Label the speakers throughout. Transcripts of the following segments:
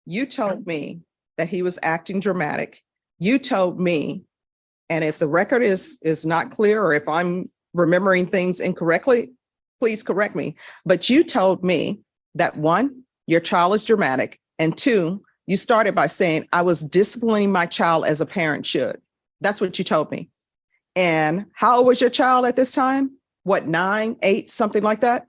Speaker 1: You told me that he was acting dramatic. You told me, and if the record is not clear, or if I'm remembering things incorrectly, please correct me. But you told me that one, your child is dramatic, and two, you started by saying I was disciplining my child as a parent should. That's what you told me. And how old was your child at this time? What, 9, 8, something like that?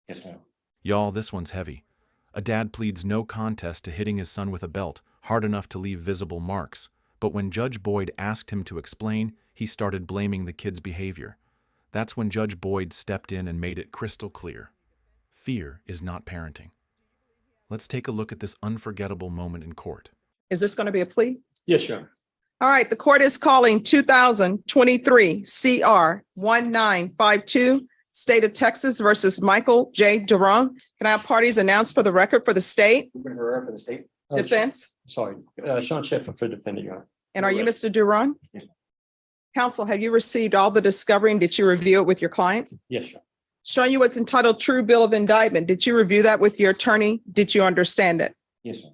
Speaker 2: Yes, ma'am.
Speaker 3: Y'all, this one's heavy. A dad pleads no contest to hitting his son with a belt, hard enough to leave visible marks. But when Judge Boyd asked him to explain, he started blaming the kid's behavior. That's when Judge Boyd stepped in and made it crystal clear. Fear is not parenting. Let's take a look at this unforgettable moment in court.
Speaker 1: Is this going to be a plea?
Speaker 2: Yes, Your Honor.
Speaker 1: All right, the court is calling 2023 CR 1952, State of Texas versus Michael J. Duran. Can I have parties announced for the record for the state?
Speaker 2: For the state.
Speaker 1: Defense?
Speaker 2: Sorry, Sean Sheffield for defendant, Your Honor.
Speaker 1: And are you Mr. Duran?
Speaker 2: Yes.
Speaker 1: Counsel, have you received all the discovery and did you review it with your client?
Speaker 2: Yes, Your Honor.
Speaker 1: Showing you what's entitled True Bill of Indictment. Did you review that with your attorney? Did you understand it?
Speaker 2: Yes, sir.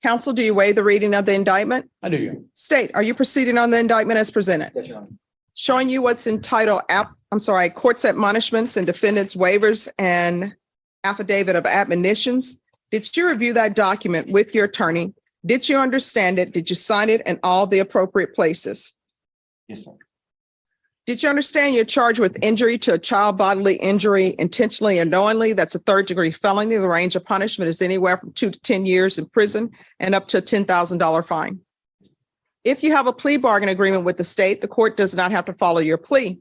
Speaker 1: Counsel, do you waive the reading of the indictment?
Speaker 2: I do, Your Honor.
Speaker 1: State, are you proceeding on the indictment as presented?
Speaker 2: Yes, Your Honor.
Speaker 1: Showing you what's entitled, court's admonishments and defendant's waivers and affidavit of admonitions. Did you review that document with your attorney? Did you understand it? Did you sign it in all the appropriate places?
Speaker 2: Yes, sir.
Speaker 1: Did you understand you're charged with injury to a child, bodily injury intentionally or knowingly? That's a third-degree felony. The range of punishment is anywhere from 2 to 10 years in prison and up to a $10,000 fine. If you have a plea bargain agreement with the state, the court does not have to follow your plea.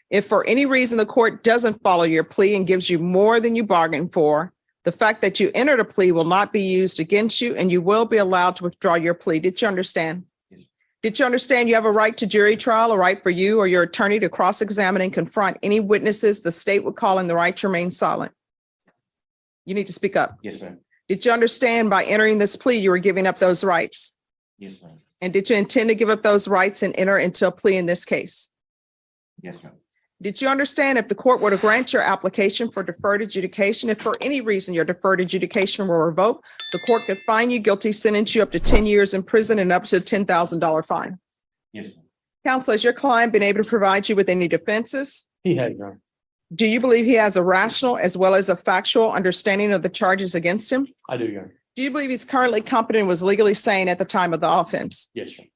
Speaker 1: If for any reason the court doesn't follow your plea and gives you more than you bargained for, the fact that you entered a plea will not be used against you and you will be allowed to withdraw your plea. Did you understand?
Speaker 2: Yes.
Speaker 1: Did you understand you have a right to jury trial, a right for you or your attorney to cross-examine and confront any witnesses the state would call in the right to remain silent? You need to speak up.
Speaker 2: Yes, ma'am.
Speaker 1: Did you understand by entering this plea, you were giving up those rights?
Speaker 2: Yes, ma'am.
Speaker 1: And did you intend to give up those rights and enter into a plea in this case?
Speaker 2: Yes, ma'am.
Speaker 1: Did you understand if the court were to grant your application for deferred adjudication, if for any reason your deferred adjudication were revoked, the court could find you guilty, sentence you up to 10 years in prison and up to a $10,000 fine?
Speaker 2: Yes, ma'am.
Speaker 1: Counsel, has your client been able to provide you with any defenses?
Speaker 2: He has, Your Honor.
Speaker 1: Do you believe he has a rational as well as a factual understanding of the charges against him?
Speaker 2: I do, Your Honor.
Speaker 1: Do you believe he's currently competent and was legally sane at the time of the offense?
Speaker 2: Yes, Your Honor.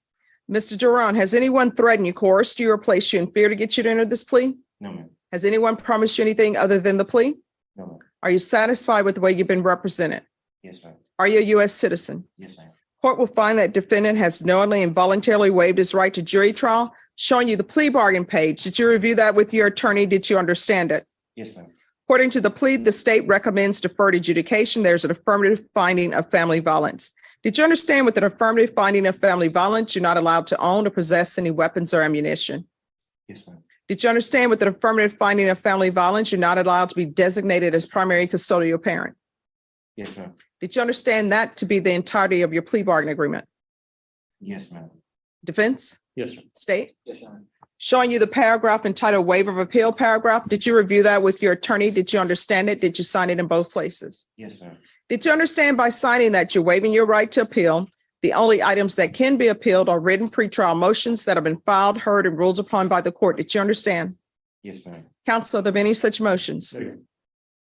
Speaker 1: Mr. Duran, has anyone threatened you, coerced you, or placed you in fear to get you to enter this plea?
Speaker 2: No, ma'am.
Speaker 1: Has anyone promised you anything other than the plea?
Speaker 2: No, ma'am.
Speaker 1: Are you satisfied with the way you've been represented?
Speaker 2: Yes, ma'am.
Speaker 1: Are you a U.S. citizen?
Speaker 2: Yes, ma'am.
Speaker 1: Court will find that defendant has knowingly and voluntarily waived his right to jury trial, showing you the plea bargain page. Did you review that with your attorney? Did you understand it?
Speaker 2: Yes, ma'am.
Speaker 1: According to the plea, the state recommends deferred adjudication. There's an affirmative finding of family violence. Did you understand with an affirmative finding of family violence, you're not allowed to own or possess any weapons or ammunition?
Speaker 2: Yes, ma'am.
Speaker 1: Did you understand with an affirmative finding of family violence, you're not allowed to be designated as primary custodial parent?
Speaker 2: Yes, ma'am.
Speaker 1: Did you understand that to be the entirety of your plea bargain agreement?
Speaker 2: Yes, ma'am.
Speaker 1: Defense?
Speaker 2: Yes, sir.
Speaker 1: State?
Speaker 2: Yes, Your Honor.
Speaker 1: Showing you the paragraph entitled waiver of appeal paragraph. Did you review that with your attorney? Did you understand it? Did you sign it in both places?
Speaker 2: Yes, ma'am.
Speaker 1: Did you understand by signing that you're waiving your right to appeal? The only items that can be appealed are written pretrial motions that have been filed, heard, and ruled upon by the court. Did you understand?
Speaker 2: Yes, ma'am.
Speaker 1: Counsel, are there any such motions?
Speaker 2: No, Your Honor.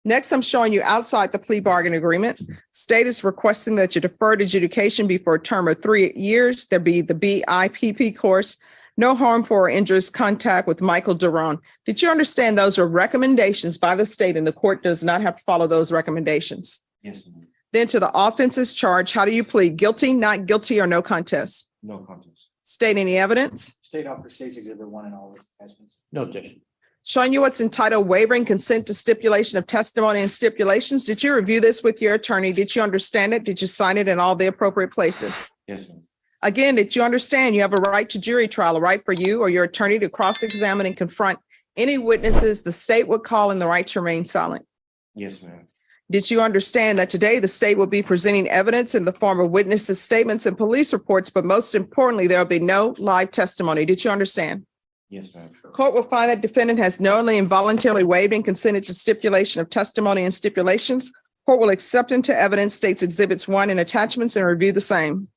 Speaker 1: Next, I'm showing you outside the plea bargain agreement. State is requesting that your deferred adjudication be for a term of 3 years. There be the BIPP course, no harmful or injurious contact with Michael Duran. Did you understand those are recommendations by the state and the court does not have to follow those recommendations?
Speaker 2: Yes, ma'am.
Speaker 1: Then to the offenses charged, how do you plead? Guilty, not guilty, or no contest?
Speaker 2: No contest.
Speaker 1: State any evidence?
Speaker 4: State offer states exhibit 1 and all attachments.
Speaker 2: No objection.
Speaker 1: Showing you what's entitled wavering consent to stipulation of testimony and stipulations. Did you review this with your attorney? Did you understand it? Did you sign it in all the appropriate places?
Speaker 2: Yes, ma'am.
Speaker 1: Again, did you understand you have a right to jury trial, a right for you or your attorney to cross-examine and confront any witnesses the state would call in the right to remain silent?
Speaker 2: Yes, ma'am.
Speaker 1: Did you understand that today the state will be presenting evidence in the form of witnesses' statements and police reports, but most importantly, there will be no live testimony? Did you understand?
Speaker 2: Yes, ma'am.
Speaker 1: Court will find that defendant has knowingly and voluntarily waived and consented to stipulation of testimony and stipulations. Court will accept into evidence states exhibits 1 and attachments and review the same.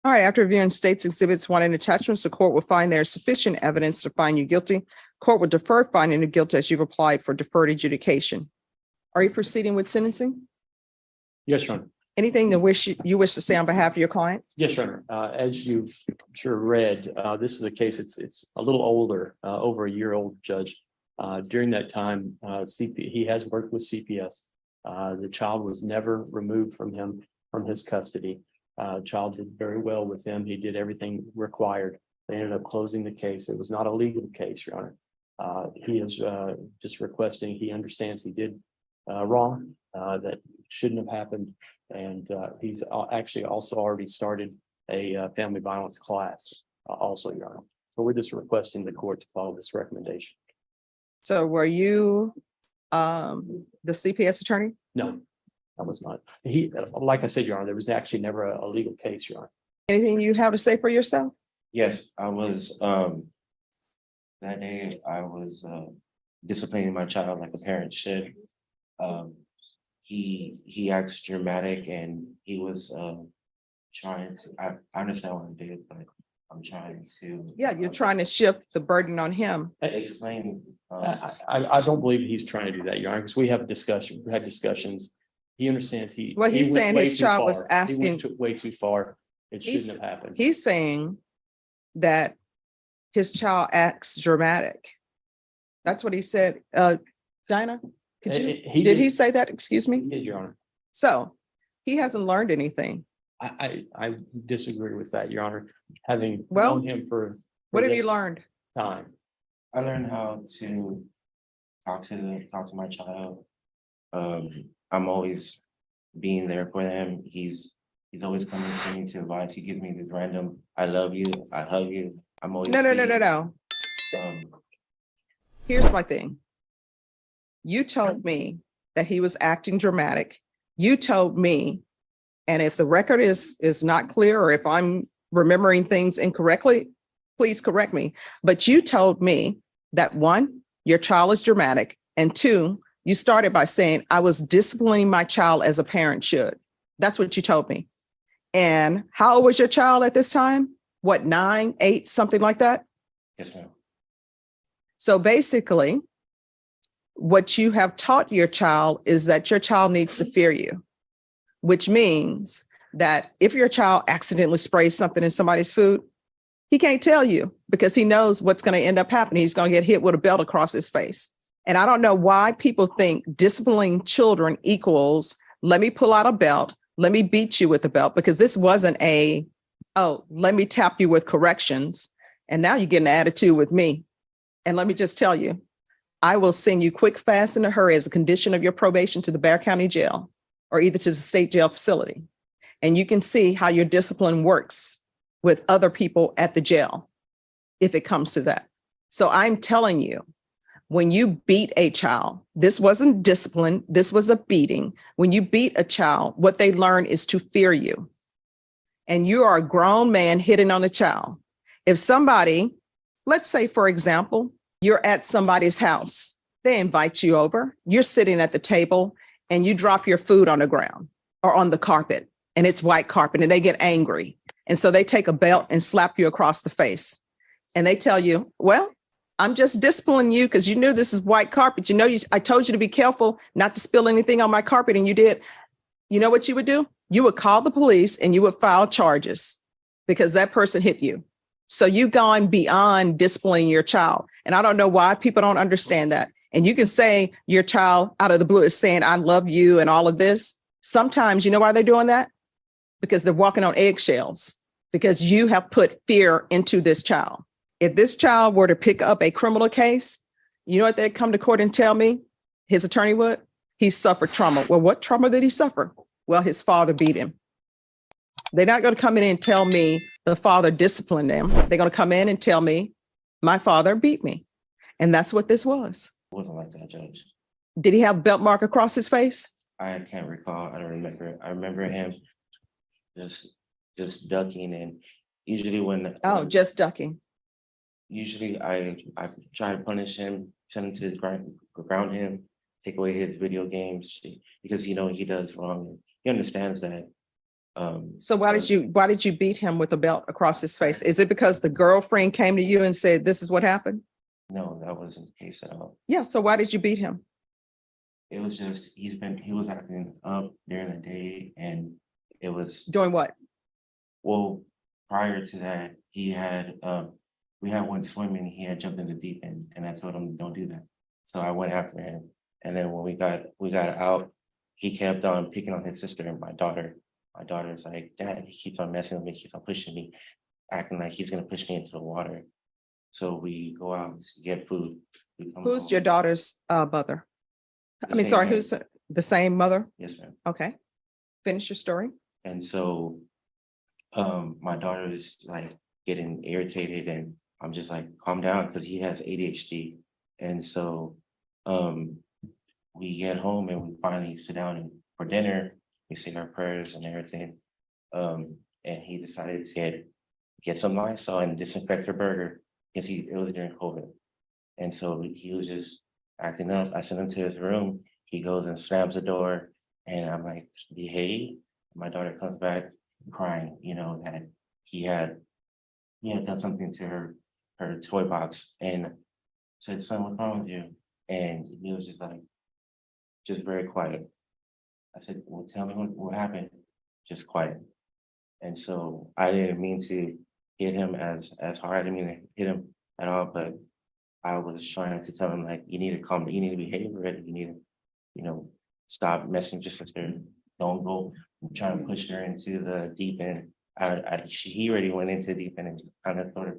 Speaker 1: All right, after reviewing states exhibits 1 and attachments, the court will find there is sufficient evidence to find you guilty. Court will defer finding you guilty as you've applied for deferred adjudication. Are you proceeding with sentencing?
Speaker 5: Yes, Your Honor.
Speaker 1: Anything that you wish to say on behalf of your client?
Speaker 5: Yes, Your Honor. As you've sure read, this is a case, it's a little older, over a year old, Judge. During that time, he has worked with CPS. The child was never removed from his custody. Child did very well with him. He did everything required. They ended up closing the case. It was not a legal case, Your Honor. He is just requesting, he understands he did wrong, that shouldn't have happened. And he's actually also already started a family violence class also, Your Honor. So we're just requesting the court to follow this recommendation.
Speaker 1: So were you the CPS attorney?
Speaker 5: No, that was not. He, like I said, Your Honor, there was actually never a legal case, Your Honor.
Speaker 1: Anything you have to say for yourself?
Speaker 2: Yes, I was, that day I was, disciplining my child like a parent should. He acts dramatic and he was, trying to, I understand what I did, but I'm trying to.
Speaker 1: Yeah, you're trying to shift the burden on him.
Speaker 2: Explain.
Speaker 5: I don't believe he's trying to do that, Your Honor, because we had discussions. He understands
Speaker 1: Well,
Speaker 5: he
Speaker 1: he's
Speaker 5: went
Speaker 1: saying
Speaker 5: way
Speaker 1: his
Speaker 5: too
Speaker 1: child was
Speaker 5: far.
Speaker 1: asking-
Speaker 5: He went way too far. It shouldn't have happened.
Speaker 1: He's saying that his child acts dramatic. That's what he said. Dinah, could you, did he say that? Excuse me?
Speaker 5: He did, Your Honor.
Speaker 1: So he hasn't learned anything.
Speaker 5: I disagree with that, Your Honor. Having
Speaker 1: Well,
Speaker 5: known him for
Speaker 1: What have you
Speaker 5: this
Speaker 1: learned?
Speaker 5: time.
Speaker 2: I learned how to talk to my child. I'm always being there for him. He's always coming to me to advise. He gives me this random, I love you, I hug you. I'm always.
Speaker 1: No.
Speaker 2: Um,
Speaker 1: Here's my thing. You told me that he was acting dramatic. You told me, and if the record is not clear, or if I'm remembering things incorrectly, please correct me. But you told me that 1, your child is dramatic, and 2, you started by saying, I was disciplining my child as a parent should. That's what you told me. And how old was your child at this time? What, 9, 8, something like that?
Speaker 2: yes, ma'am.
Speaker 1: So basically, what you have taught your child is that your child needs to fear you, which means that if your child accidentally sprays something in somebody's food, he can't tell you because he knows what's going to end up happening. He's going to get hit with a belt across his face. And I don't know why people think disciplining children equals, let me pull out a belt, let me beat you with a belt, because this wasn't let me tap you with corrections. And now you get an attitude with me. And let me just tell you, I will send you quick, fast, in a hurry as a condition of your probation to the Bexar County Jail or either to the state jail facility. And you can see how your discipline works with other people at the jail if it comes to that. So I'm telling you, when you beat a child, this wasn't discipline, this was a beating. When you beat a child, what they learn is to fear you. And you are a grown man hitting on a child. If somebody, let's say, for example, you're at somebody's house, they invite you over, you're sitting at the table and you drop your food on the ground or on the carpet, and it's white carpet, and they get angry. And so they take a belt and slap you across the face. And they tell you, well, I'm just disciplining you because you knew this is white carpet. You know, I told you to be careful not to spill anything on my carpet, and you did. You know what you would do? You would call the police and you would file charges because that person hit you. So you've gone beyond disciplining your child. And I don't know why people don't understand that. And you can say your child out of the blue is saying, I love you and all of this. Sometimes, you know why they're doing that? Because they're walking on eggshells, because you have put fear into this child. If this child were to pick up a criminal case, you know what they'd come to court and tell me? His attorney would? He suffered trauma. Well, what trauma did he suffer? Well, his father beat him. They're not going to come in and tell me the father disciplined him. They're going to come in and tell me my father beat me. And that's what this was.
Speaker 2: It wasn't like that, Judge.
Speaker 1: Did he have a belt mark across his face?
Speaker 2: I can't recall. I don't remember. I remember him just ducking, and usually
Speaker 1: Just ducking.
Speaker 2: usually I try to punish him, send him to the ground him, take away his video games because he does wrong. He understands that.
Speaker 1: So why did you beat him with a belt across his face? Is it because the girlfriend came to you and said, this is what happened?
Speaker 2: No, that wasn't the case at all.
Speaker 1: Yeah, so why did you beat him?
Speaker 2: It was just he was acting up during the day, and it was
Speaker 1: Doing what?
Speaker 2: well prior to that we had went swimming. He had jumped in the deep end, and I told him don't do that. So I went after him, and then when we got out, he kept on picking on his sister and my daughter. My daughter's like, Dad, he keeps on messing with me, keeps on pushing me, acting like he's gonna push me into the water. So we go out to get food. We come
Speaker 1: Who's
Speaker 2: home.
Speaker 1: your daughter's mother?
Speaker 2: The
Speaker 1: I mean,
Speaker 2: same
Speaker 1: sorry,
Speaker 2: ma'am.
Speaker 1: who's the same mother?
Speaker 2: Yes, ma'am.
Speaker 1: Okay. Finish your story.
Speaker 2: And so my daughter is like getting irritated, and I'm just like, calm down, because he has ADHD. And so we get home and we finally sit down and for dinner, we say our prayers and everything. And he decided to get some Lysol and disinfect her burger because it was during COVID. And so he was just acting up. I sent him to his room. He goes and slams the door, and I'm like, behave. My daughter comes back crying, that he had done something to her toy box, and said, son, what's wrong with you? And he was just very quiet. I said, well, tell me what happened. Just quiet. And so I didn't mean to hit him as hard. I didn't mean to hit him at all, but I was trying to tell him, like, you need to calm, you need to behave already. You need to, stop messing just with her. Don't go trying to push her into the deep end. He already went into the deep end and kind of sort of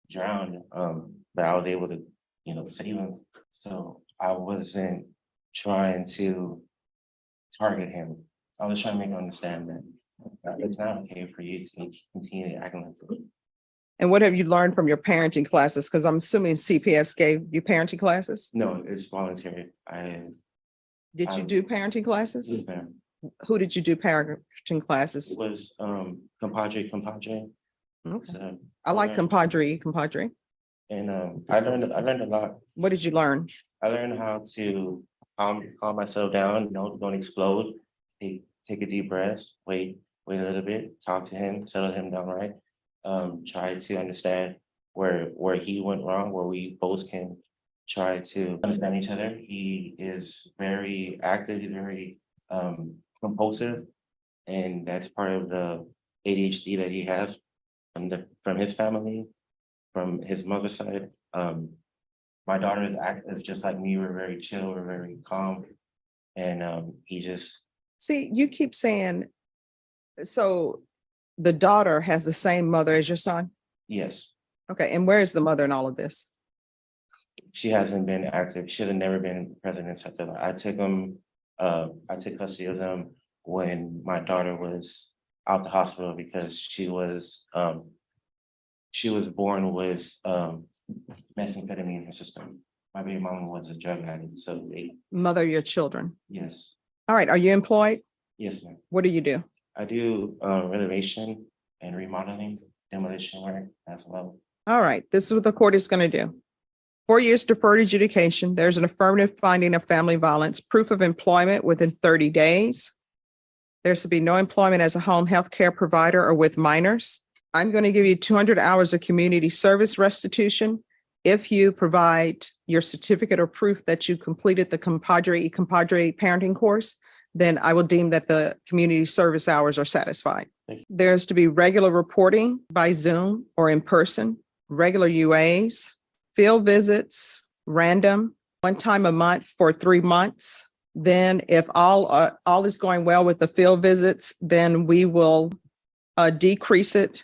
Speaker 2: drowned. But I was able to, save him. So I wasn't trying to target him. I was trying to make him understand that it's not okay for you to continue acting like this.
Speaker 1: And what have you learned from your parenting classes? Because I'm assuming CPS gave you parenting classes.
Speaker 2: No, it's voluntary.
Speaker 1: Did you do parenting classes?
Speaker 2: Yes, ma'am.
Speaker 1: Who did you do parenting
Speaker 2: It
Speaker 1: classes?
Speaker 2: was compadre.
Speaker 1: Okay.
Speaker 2: So,
Speaker 1: I like compadre.
Speaker 2: and I learned a lot.
Speaker 1: What did you learn?
Speaker 2: I learned how to calm myself down, don't explode, take a deep breath, wait a little bit, talk to him, settle him down right. Try to understand where he went wrong, where we both can try to understand each other. He is very active, he's very compulsive, and that's part of the ADHD that he has from his family, from his mother's side. My daughter is just like me. We're very chill. We're very calm, and he just
Speaker 1: See, you keep saying, so the daughter has the same mother as your son?
Speaker 2: yes.
Speaker 1: Okay, and where is the mother in all of this?
Speaker 2: She hasn't been active. She had never been present in such a life. I took custody of them when my daughter was out the hospital because she was born with methamphetamine in her system. My baby mama was a drug addict, so
Speaker 1: Mother of your children.
Speaker 2: yes,
Speaker 1: All right, are you employed?
Speaker 2: yes, ma'am.
Speaker 1: What do you do?
Speaker 2: I do renovation and remodeling, demolition work as well.
Speaker 1: All right, this is what the court is going to do. 4 years deferred adjudication. There's an affirmative finding of family violence, proof of employment within 30 days. There should be no employment as a home health care provider or with minors. I'm going to give you 200 hours of community service restitution. If you provide your certificate or proof that you completed the compadre parenting course, then I will deem that the community service hours are satisfied.
Speaker 5: Thank you.
Speaker 1: There's to be regular reporting by Zoom or in person, regular UAs, field visits, random, one time a month for 3 months. Then if all is going well with the field visits, then we will decrease it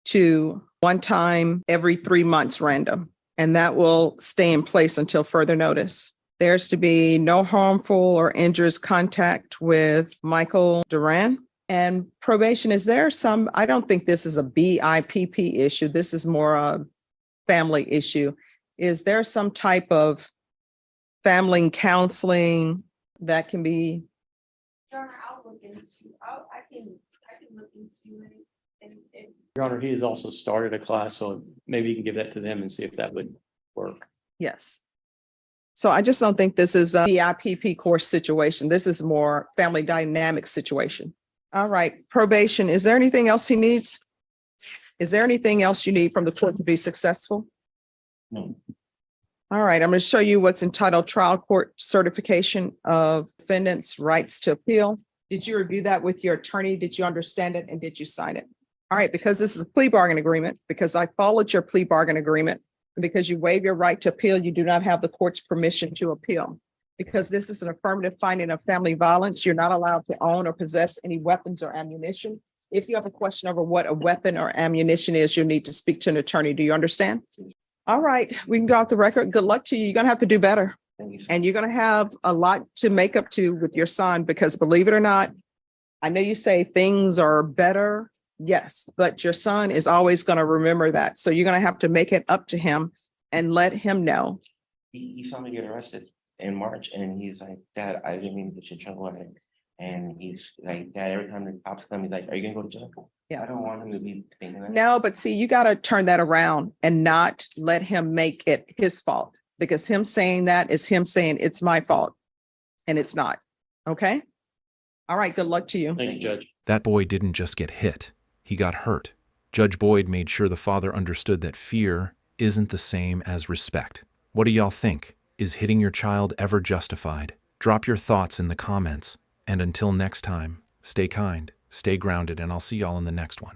Speaker 1: to one time every 3 months random. And that will stay in place until further notice. There's to be no harmful or injurious contact with Michael Duran. And probation, is there some, I don't think this is a BIPP issue. This is more a family issue. Is there some type of family counseling that can be?
Speaker 6: Your Honor, I'll look into, I can look into it and.
Speaker 5: Your Honor, he has also started a class, so maybe you can give that to them and see if that would work.
Speaker 1: Yes. So I just don't think this is a DIPP course situation. This is more family dynamic situation. All right, probation. Is there anything else he needs? Is there anything else you need from the court to be successful?
Speaker 2: No.
Speaker 1: All right, I'm going to show you what's entitled Trial Court Certification of Defendant's Rights to Appeal. Did you review that with your attorney? Did you understand it and did you sign it? All right, because this is a plea bargain agreement, because I followed your plea bargain agreement, and because you waive your right to appeal, you do not have the court's permission to appeal. Because this is an affirmative finding of family violence, you're not allowed to own or possess any weapons or ammunition. If you have a question over what a weapon or ammunition is, you'll need to speak to an attorney. Do you understand? All right, we can go off the record. Good luck to you. You're going to have to do better.
Speaker 2: Thank you.
Speaker 1: And you're going to have a lot to make up to with your son, because believe it or not, I know you say things are better. Yes, but your son is always going to remember that. So you're going to have to make it up to him and let him know.
Speaker 2: He saw me get arrested in March and he's like, Dad, I didn't mean to get you in trouble. And he's like, Dad, every time the cops come, he's like, are you gonna go to jail?
Speaker 1: Yeah.
Speaker 2: I don't want him to be thinking that.
Speaker 1: No, but see, you got to turn that around and not let him make it his fault, because him saying that is him saying it's my fault, and it's not. Okay? All right, good luck to you.
Speaker 5: Thank you, Judge.
Speaker 3: That boy didn't just get hit, he got hurt. Judge Boyd made sure the father understood that fear isn't the same as respect. What do y'all think? Is hitting your child ever justified? Drop your thoughts in the comments. And until next time, stay kind, stay grounded, and I'll see y'all in the next one.